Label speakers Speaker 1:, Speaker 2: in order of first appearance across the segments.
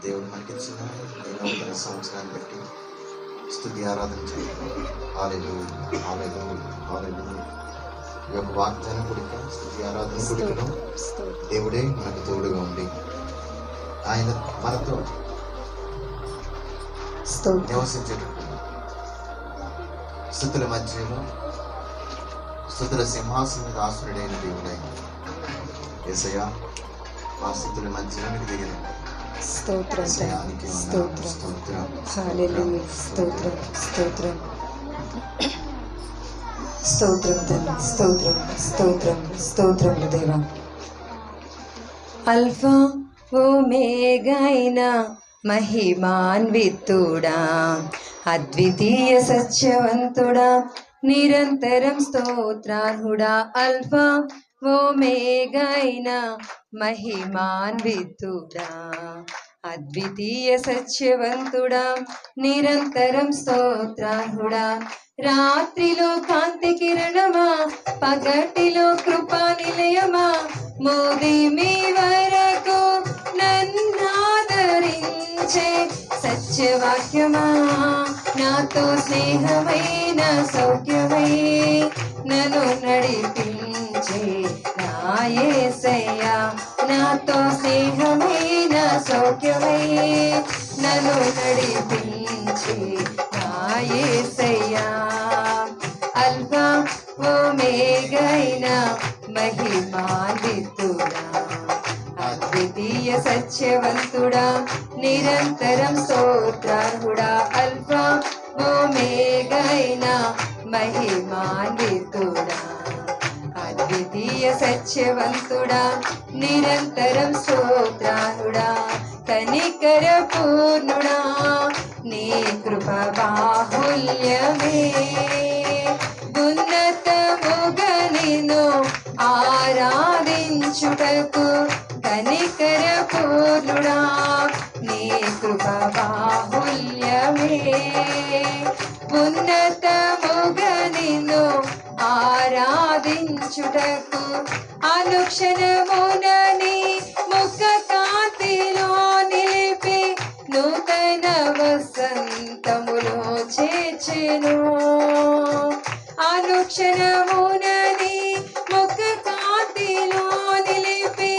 Speaker 1: దేవుడు మనకిచ్చిన ఈ నూతన సంవత్సరాన్ని బట్టి స్తుతి ఆరాధన చేయాలి. హల్లెలూయా, హల్లెలూయా, హల్లెలూయా. ఈ యొక్క వాగ్దాన కూడిక, స్తుతి ఆరాధన కూడికలో దేవుడే మనకు తోడుగా ఉండి ఆయన మనతో నివసించేటట్టు స్తుతుల మధ్యలో స్తుతుల సింహాసనం మీద ఆసురుడైన దేవుడై యేసయ్యా మా స్తుతుల మధ్యలోనికి దిగిన
Speaker 2: స్తోత్రం స్తోత్రం స్తోత్రం హల్లెలూయా స్తోత్రం స్తోత్రం స్తోత్రం తండ్రి స్తోత్రం స్తోత్రం స్తోత్రం దేవా. అల్ఫా ఓమేగా అయిన మహిమాన్వితుడా, అద్వితీయ సత్యవంతుడా, నిరంతరం స్తోత్రార్హుడా. అల్ఫా ఓమేగా అయిన మహిమాన్వితుడా, అద్వితీయ సత్యవంతుడా, నిరంతరం స్తోత్రార్హుడా. రాత్రిలో కాంతి కిరణమా, పగటిలో కృపా నిలయమా, మోది మీ వరకు నన్నాదరించే సత్యవాక్యమా, నాతో స్నేహమైన సౌఖ్యమై నన్ను నడిపించే నా యేసయ్యా, నాతో స్నేహమైన సౌఖ్యమై నన్ను నడిపించే నా యేసయ్యా. అల్ఫా ఓమేగా అయిన మహిమాన్వితుడా, అద్వితీయ సత్యవంతుడా, నిరంతరం స్తోత్రార్హుడా. అల్ఫా ఓమేగా అయిన మహిమాన్వితుడా, అద్వితీయ సత్యవంతుడా, నిరంతరం స్తోత్రార్హుడా. కనికర పూర్ణుడా, నీ కృప బాహుల్యమే, ఉన్నతముగా నిన్ను ఆరాధించుటకు. కనికర పూర్ణుడా, నీ కృప బాహుల్యమే, ఉన్నతముగా నిన్ను ఆరాధించుటకు. అనుక్షణమున నీ ముఖ కాంతిలో నిలిపి నూతన వసంతములో చేర్చెను. అనుక్షణమున నీ ముఖ కాంతిలో నిలిపి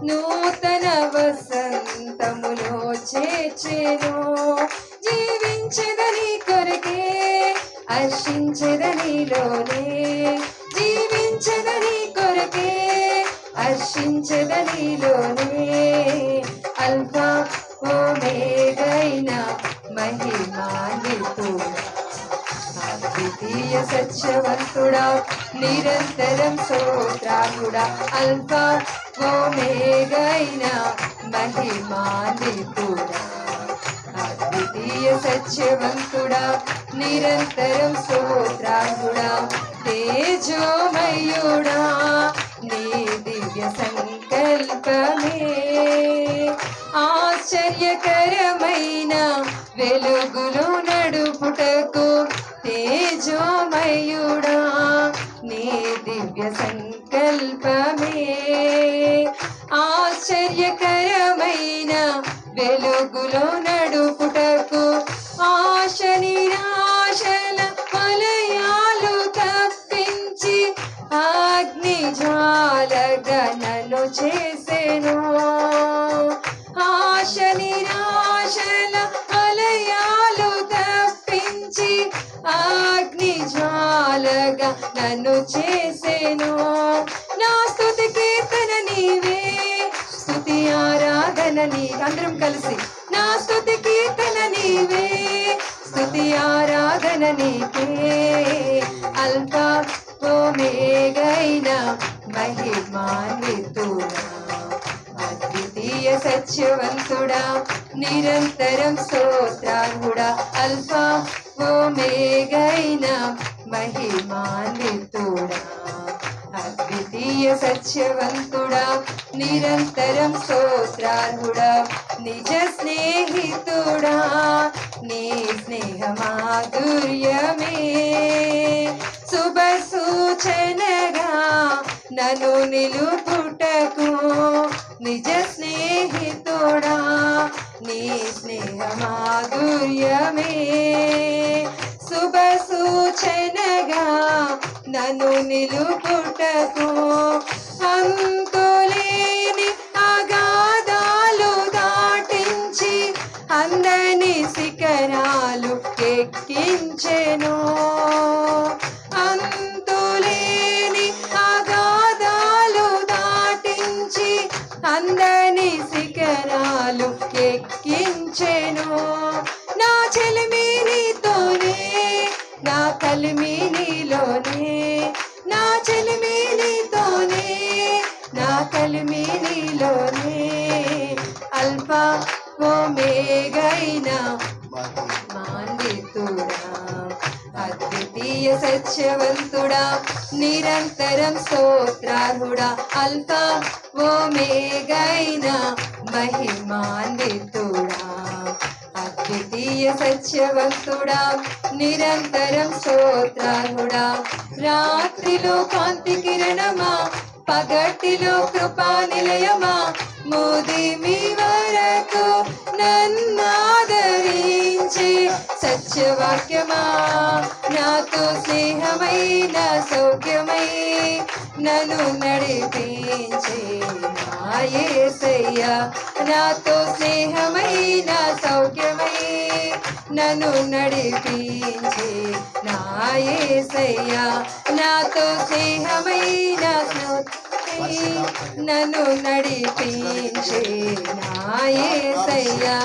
Speaker 2: నూతన వసంతములో చేర్చెను. జీవించదని కొరకే హర్షించదనిలోనే, జీవించదని కొరకే హర్షించదనిలోనే. అల్ఫా ఓమేగా అయిన మహిమాన్వితుడా, అద్వితీయ సత్యవంతుడా, నిరంతరం స్తోత్రార్హుడా. అల్ఫా ఓమేగా అయిన మహిమాన్వితుడా, అద్వితీయ సత్యవంతుడా, నిరంతరం స్తోత్రార్హుడా. తేజోమయుడా, నీ దివ్య సంకల్పమే, ఆశ్చర్యకరమైన వెలుగులో నడుపుటకు. తేజోమయుడా, నీ దివ్య సంకల్పమే, ఆశ్చర్యకరమైన వెలుగులో నడుపుటకు. ఆశ నిరాశల వలయాలు తప్పించి అగ్ని జ్వాలగా నన్ను చేసెను. ఆశ నిరాశల వలయాలు తప్పించి అగ్ని జ్వాలగా నన్ను చేసెను. నా స్తుతి కీర్తన నీవే, స్తుతి ఆరాధన నీ. అందరం కలిసి నా స్తుతి కీర్తన నీవే, స్తుతి ఆరాధన నీకే. అల్ఫా ఓమేగా అయిన మహిమాన్వితుడా, అద్వితీయ సత్యవంతుడా, నిరంతరం స్తోత్రార్హుడా. అల్ఫా ఓమేగా అయిన మహిమాన్వితుడా, అద్వితీయ సత్యవంతుడా, నిరంతరం స్తోత్రార్హుడా. నిజ స్నేహితుడా, నీ స్నేహ మాధుర్యమే, శుభ సూచనగా నన్ను నిలుపుటకు. నిజ స్నేహితుడా, నీ
Speaker 3: స్నేహమాధుర్యమే శుభ సూచనగా నన్ను నిలుపుటకు అంతులేని అగాధాలు దాటించి అందని శిఖరాలు ఎక్కించెను అంతులేని అగాధాలు దాటించి అందని శిఖరాలు ఎక్కించెను నా చెలిమి నీతోనే నా కలిమి నీలోనే నా చెలిమి నీతోనే నా కలిమి నీలోనే అల్ఫా ఓమేగైనా మాండితుడా అద్వితీయ సత్యవంతుడా నిరంతరం స్తోత్రార్హుడా అల్ఫా ఓమేగైనా మహిమాన్వితుడా అద్వితీయ సత్యవంతుడా నిరంతరం స్తోత్రార్హుడా రాత్రిలో కాంతి కిరణమా పగటిలో కృపా నిలయమా ముదిమి వరకు నన్నాదరించే సత్యవాక్యమా నాతో స్నేహమైన సౌఖ్యమై నన్ను నడిపించే నా యేసయ్యా నాతో స్నేహమైన సౌఖ్యమై నన్ను నడిపించే నా యేసయ్యా నాతో స్నేహమైన నన్ను నడిపించే నా యేసయ్యా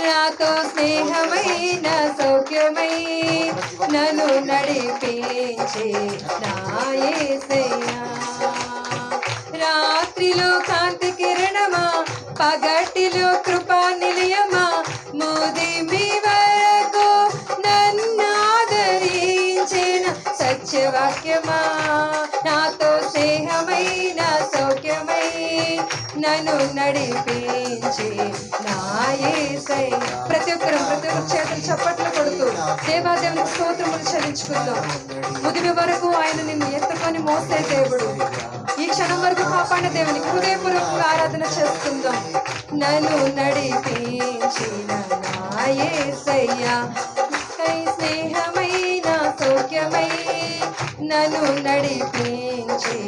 Speaker 3: నాతో స్నేహమైన సౌఖ్యమై నన్ను నడిపించే నా యేసయ్యా రాత్రిలో కాంతి కిరణమా పగటిలో కృపా నిలయమా ముదిమి వరకు నన్నాదరించిన సత్యవాక్యమా నాతో స్నేహమైన సౌఖ్యమై నన్ను నడిపించి నా యేసయ్యా ప్రతి ఒక్కరు చేతులు చప్పట్లు కొడుతూ దేవాదేవునికి స్తోత్రములు చెల్లించుకుందాం ముదిమి వరకు ఆయన నిన్ను ఎత్తుకొని మోసే దేవుడు ఈ క్షణం వరకు కాపాడిన దేవునికి హృదయపూర్వకంగా ఆరాధన చేస్తుందాం నన్ను నడిపించిన నా యేసయ్యా స్నేహమైన సౌఖ్యమై నన్ను నడిపించి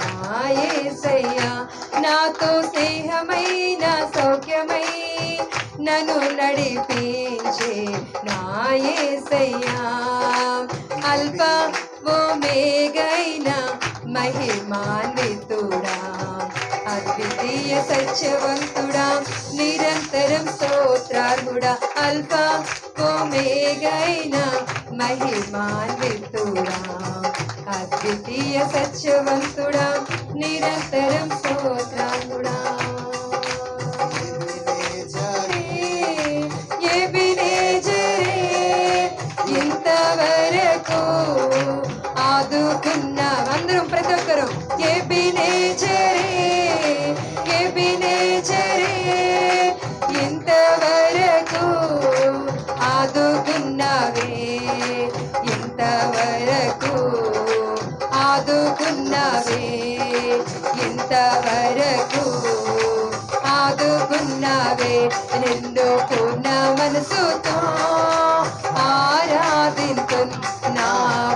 Speaker 3: నా యేసయ్యా నాతో స్నేహమైన సౌఖ్యమై నన్ను నడిపించి నా యేసయ్యా అల్ఫా ఓమేగైన మహిమాన్వితుడా అద్వితీయ సత్యవంతుడా నిరంతరం స్తోత్రార్హుడా అల్ఫా ఓమేగైన మహిమాన్వితుడా అద్వితీయ సత్యవంతుడా నిరంతరం స్తోత్రార్హుడా ఎబినేజరే ఇంతవరకు ఆదుకున్న అందరం ప్రతి ఒక్కరు ఎబినేజరే ఇంతవరకు ఆదుకున్నవే ఇంతవరకు ఆదుకున్నవే ఇంతవరకు ఆదుకున్నవే నిన్ను పూర్ణ మనసుతో ఆరాధింతు నా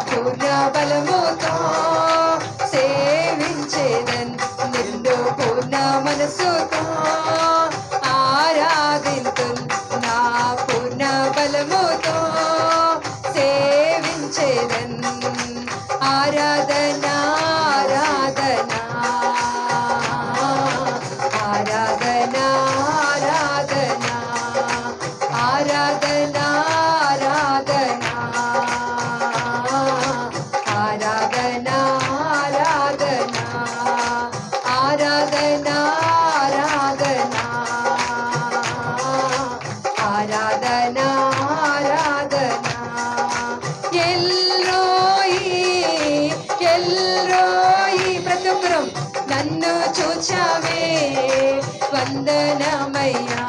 Speaker 3: పూర్ణ బలముతో సేవించేదన్ నిన్ను పూర్ణ మనసుతో ఆరాధింతు నా పూర్ణ బలముతో సేవించేదన్ ఆరాధన ఆరాధన ఆరాధన ఆరాధన ఆరాధన ఆరాధన ఆరాధన ఆరాధన ఆరాధన ఆరాధన ఎల్రోయి ప్రతి ఒక్కరు నన్ను చూచావే వందనమయ్యా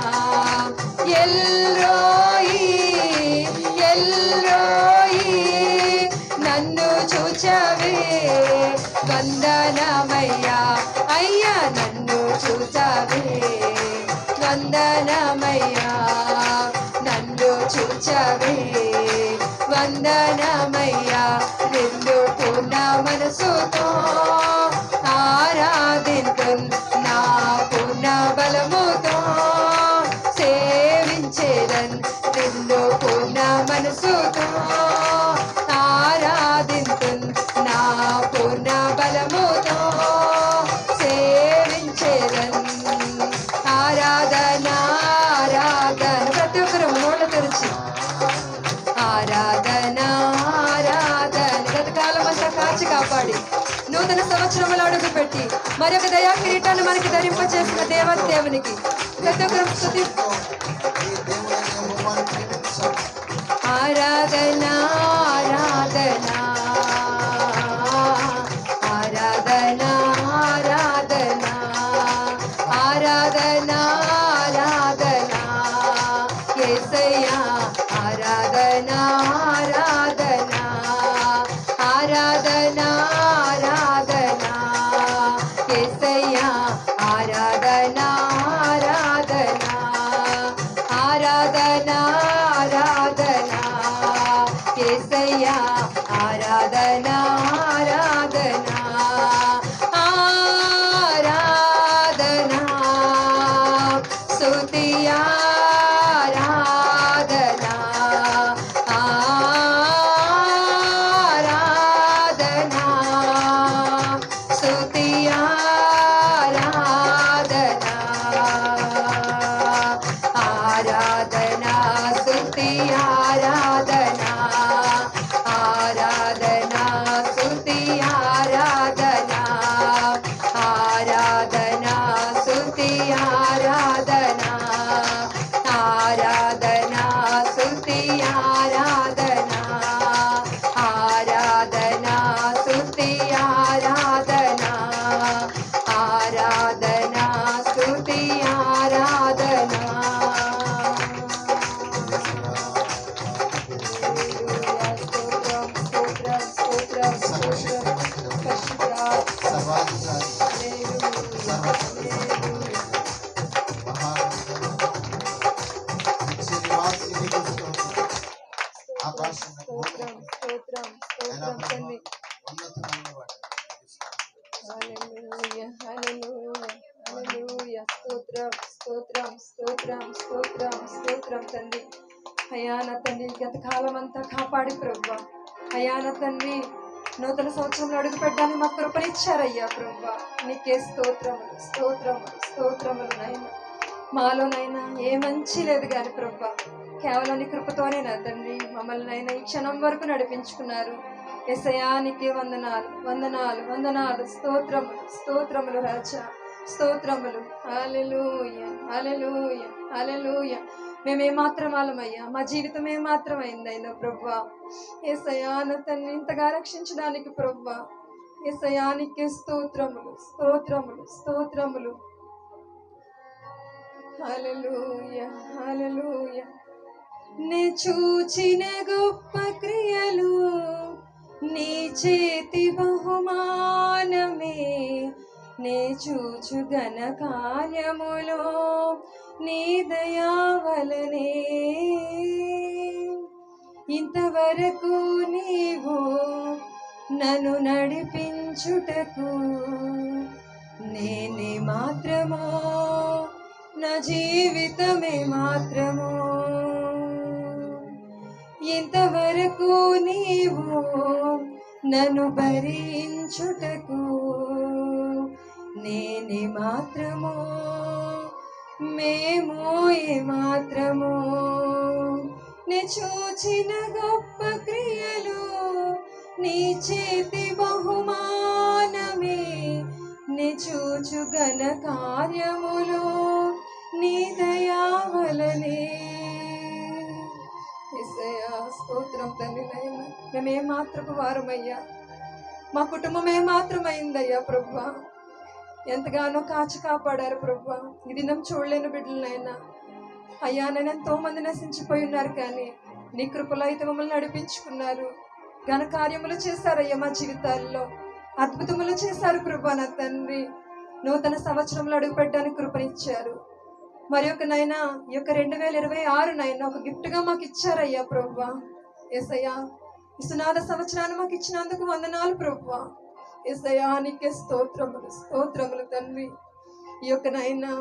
Speaker 3: ఎల్రోయి నన్ను చూచావే వందనమయ్యా అయ్యా నన్ను చూచావే వందనమయ్యా చూచవే వందనమయ్యా నిన్ను పూర్ణ మనసుతో ఆరాధింతున్ నా పూర్ణ బలముతో సేవించేదన్ నిన్ను పూర్ణ మనసుతో ఆరాధింతున్ నా పూర్ణ బలముతో సేవించేదన్ ఆరాధన ఆరాధన ప్రతి ఒక్కరు నోళ్ళ తెరిచి ఆరాధన ఆరాధన గతకాలం అంతా కాచి కాపాడి నూతన సంవత్సరంలో అడుగు పెట్టి మరొక దయా కిరీటాన్ని మనకి ధరింపచేసిన దేవునికి ప్రతి ఒక్కరు స్తుతి ఆరాధన ఆరాధన ఆరాధన ఆరాధన ఆరాధన ఆరాధన యేసయ్యా ఆరాధన ఆరాధన ఆరాధన ఆరాధన యేసయ్యా ఆరాధన ఆరాధన ఆరాధన ఆరాధన యేసయ్యా ఆరాధన ఆరాధన ఆరాధన స్తుతి ఆరాధన ఆరాధన స్తుతి ఆరాధన ఆరాధన స్తుతి ఆరాధన ఆరాధన స్తుతి ఆరాధన ఆరాధన స్తుతి ఆరాధన ఆరాధన స్తుతి ఆరాధన ఆరాధన స్తుతి ఆరాధన ఆరాధన స్తుతి ఆరాధన స్తోత్రం స్తోత్రం
Speaker 1: సర్వాధికారి
Speaker 3: స్తోత్రం తండ్రి. అయ్యా నా తండ్రి గతకాలం అంతా కాపాడి ప్రభు అయ్యా నా తండ్రి నూతన సంవత్సరంలో అడుగు పెట్టడానికి మాకు కృపనిచ్చారయ్యా ప్రభు నీకే స్తోత్రములు స్తోత్రములు స్తోత్రములు నాయన మాలోనైనా ఏ మంచి లేదు కానీ ప్రభు కేవలం నీ కృపతోనే నా తండ్రి మమ్మల్ని అయినా ఈ క్షణం వరకు నడిపించుకున్నారు. యేసయ్యా నీకే వందనాలు వందనాలు వందనాలు స్తోత్రములు స్తోత్రములు రాజా స్తోత్రములు. హల్లెలూయా హల్లెలూయా హల్లెలూయా. మేమేమాత్రం వాళ్ళమయ్యా, మా జీవితం ఏమాత్రం అయిందైనా ప్రభువా యేసయ్యా నా తండ్రి ఇంతగా రక్షించడానికి ప్రభువా యేసయ్యా నీకే స్తోత్రములు స్తోత్రములు స్తోత్రములు. హల్లెలూయా హల్లెలూయా. నే చూచిన గొప్ప క్రియలు నీ చేతి బహుమానమే, నే చూచు ఘన కార్యములో నీ దయా వలనే. ఇంతవరకు నీవు నన్ను నడిపించుటకు నేనే మాత్రమో, నా జీవితమే మాత్రమో. ఇంతవరకు నీవు నన్ను భరించుటకు నేనే మాత్రమో, మేము ఏ మాత్రమో. నే చూచిన గొప్ప క్రియలు నీ చేతి బహుమానమే, నే చూచు ఘన కార్యములు నీ దయా వలనే. యేసయ్యా స్తోత్రం తండ్రి నాయన. మేమే మాత్రపు వారమయ్యా, మా కుటుంబం ఏమాత్రమైందయ్యా ప్రభువా. ఎంతగానో కాచి కాపాడారు ప్రభువా. ఈ దినం చూడలేని బిడ్డలనైనా అయ్యా నేను ఎంతో మంది నశించిపోయి ఉన్నారు, కానీ నీ కృపలో అయితే మమ్మల్ని నడిపించుకున్నారు. ఘన కార్యములు చేశారయ్యా మా జీవితాల్లో, అద్భుతములు చేశారు ప్రభువా నా తండ్రి. నూతన సంవత్సరంలో అడుగుపెట్టడానికి కృపనిచ్చారు. మరి ఒక నైనా ఈ యొక్క 2026 నైనా ఒక గిఫ్ట్గా మాకు ఇచ్చారయ్యా ప్రభువా. యేసయ్యా ఈ సునాద సంవత్సరాన్ని మాకు ఇచ్చినందుకు వందనాలు ప్రభువా. యేసయ్యా నీకే స్తోత్రములు స్తోత్రములు తండ్రి. ఈ యొక్క నైనా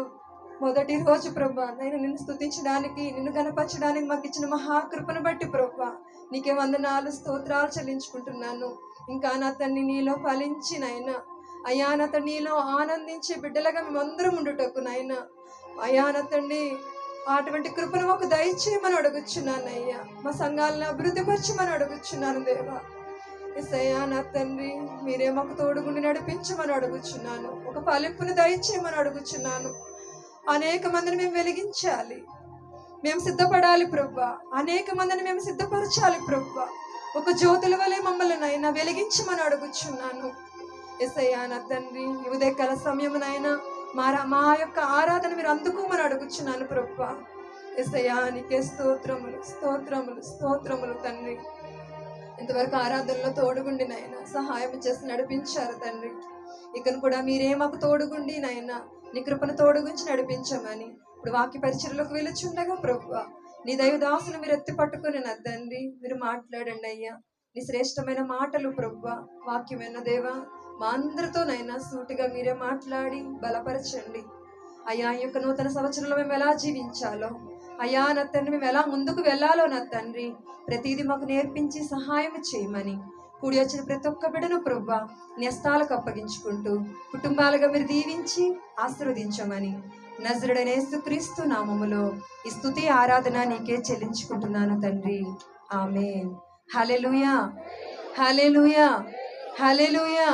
Speaker 3: మొదటి రోజు ప్రభువా నైనా నిన్ను స్తుతించడానికి నిన్ను గణపరచడానికి మాకు ఇచ్చిన మహాకృపను బట్టి ప్రభువా నీకే వందనాలు స్తోత్రాలు చెల్లించుకుంటున్నాను. ఇంకా నా తండ్రి నీలో ఫలించి నైనా అయ్యా నా తండ్రి నీలో ఆనందించే బిడ్డలుగా మేమందరం ఉండుటకు నైనా అయ్యా నా తండ్రి అటువంటి కృపను మాకు దయచేయమని అడుగుచున్నాను అయ్యా. మా సంఘాలను అభివృద్ధిపరచమని అడుగుచున్నాను దేవా. యేసయ్యా నా తండ్రి మీరే మాకు తోడుగుండి నడిపించమని అడుగుచున్నాను. ఒక ఫలింపును దయచేయమని అడుగుచున్నాను. అనేక మందిని మేము వెలిగించాలి, మేము సిద్ధపడాలి ప్రభువా. అనేక మందిని మేము సిద్ధపరచాలి ప్రభువా. ఒక జ్యోతుల వలె మమ్మల్ని నైనా వెలిగించమని అడుగుచున్నాను. యేసయ్యా నా తండ్రి ఈ ఉదయకాల సమయమునైనా మా యొక్క ఆరాధన మీరు అందుకోమని అడుగుచున్నాను ప్రభువా. యేసయ్యా నీకే స్తోత్రములు స్తోత్రములు స్తోత్రములు తండ్రి. ఇంతవరకు ఆరాధనలో తోడుగుండి నైనా సహాయం చేసి నడిపించారు తండ్రి. ఇకను కూడా మీరే మాకు తోడుగుండి నైనా నీ కృపను తోడుగుంచి నడిపించమని ఇప్పుడు వాక్య పరిచర్లోకి వెళ్ళుచుండగా ప్రభువా నీ దైవదాసును మీరు ఎత్తి పట్టుకుని నా తండ్రి మీరు మాట్లాడండి అయ్యా. నీ శ్రేష్టమైన మాటలు ప్రభువా వాక్యమైన దేవా మా అందరితోనైనా సూటిగా మీరే మాట్లాడి బలపరచండి అయ్యా. ఈ యొక్క నూతన సంవత్సరంలో మేము ఎలా జీవించాలో అయ్యా నా తండ్రి, మేము ఎలా ముందుకు వెళ్ళాలో నా తండ్రి ప్రతిదీ మాకు నేర్పించి సహాయం చేయమని కూడి వచ్చిన ప్రతి ఒక్క బిడ్డను ప్రభువా నీ హస్తాలకు అప్పగించుకుంటూ కుటుంబాలుగా మీరు దీవించి ఆశీర్వదించమని నజరుడైన యేసుక్రీస్తు నామములో ఈ స్తుతి ఆరాధన నీకే చెల్లించుకుంటున్నాను తండ్రి. ఆమేన్. హల్లెలూయా హల్లెలూయా హల్లెలూయా.